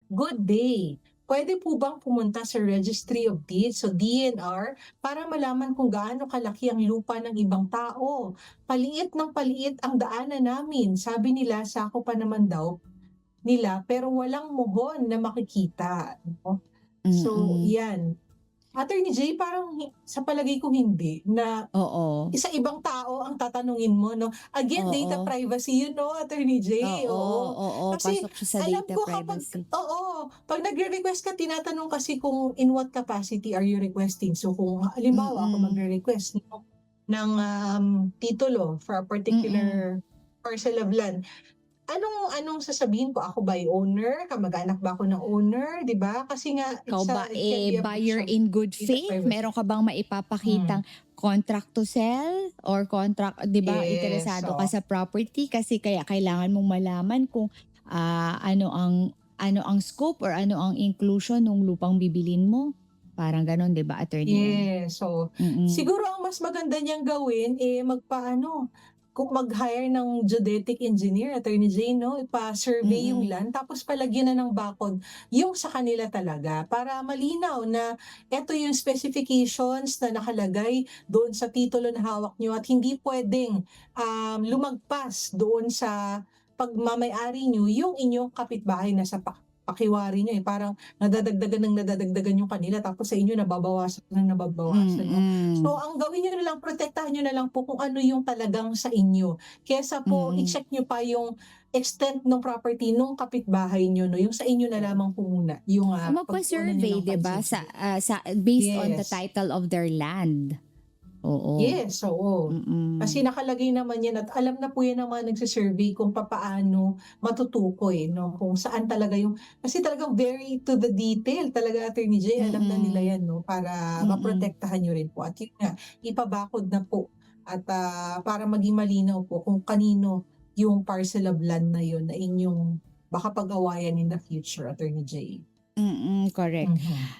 Good day. Pwede po bang pumunta sa Registry of Deeds o DNR para malaman kung gaano kalaki ang lupa ng ibang tao? Paliit ng paliit ang daanan namin. Sabi nila, sako pa naman daw nila, pero walang muhon na makikita. No? So, Mm. yan. Attorney J, parang sa palagay ko hindi na Oo. isa ibang tao ang tatanungin mo, no? Again, data Oo. privacy yun, no, Attorney J? Oo, Oo. oo, Kasi pasok siya sa alam data ko kapag, privacy. oo, pag nagre-request ka, tinatanong kasi kung in what capacity are you requesting. So kung halimbawa ako Mm. magre-request ng titulo for a Mm. particular parcel of land, anong sasabihin ko? Ako ba yung owner? Kamag-anak ba ako ng owner? 'Di ba? Kasi nga Ikaw ba, it can be a breach buyer of in good data faith? privacy. Meron ka bang Hmm. maipapakitang contract to sell or contract, 'di ba, Yes, interesado ka so sa property kasi kaya kailangan mong malaman kung ano ang scope or ano ang inclusion ng lupang bibilin mo. Parang gano'n, 'di ba, Attorney M? yes. So, Mm. siguro ang mas maganda niyang gawin, magpaano, kung mag-hire ng geodetic engineer, Attorney J, 'no, ipa-survey yung Mm. land tapos palagyan na ng bakod yung sa kanila talaga para malinaw na eto yung specifications na nakalagay doon sa titulo na hawak niyo at hindi puwedeng, lumagpas doon sa pagmamay-ari niyo yung inyong kapitbahay na sa pakiwari niyo, parang nadadagdagan yung kanila tapos sa inyo nababawasan ng nababawasan 'no. So Mm. ang gawin niyo na lang, protektahan niyo na lang po kung ano yung talagang sa inyo, kesa po Mm. i-check niyo pa yung extent ng property nung kapitbahay niyo 'no, yung sa inyo na lamang po muna yung, O pagkukunan niyo magpa-survey, ng 'di ba, pansin. sa based on the Yes. title of their land. Oo. Yes, oo. Kasi Mm. nakalagay naman yan at alam na po yan ng mga nagsu-survey kung papaano matutukoy 'no, kung saan talaga yung kasi talagang very to the detail talaga, Attorney J, alam na nila Mm. yan 'no, para Mm. maprotektahan niyo rin po at yun nga, ipabakod na po at, para maging malinaw po kung kanino yung parcel of land na yun na inyong baka pag-awayan in the future, Attorney J. Correct. Mhm.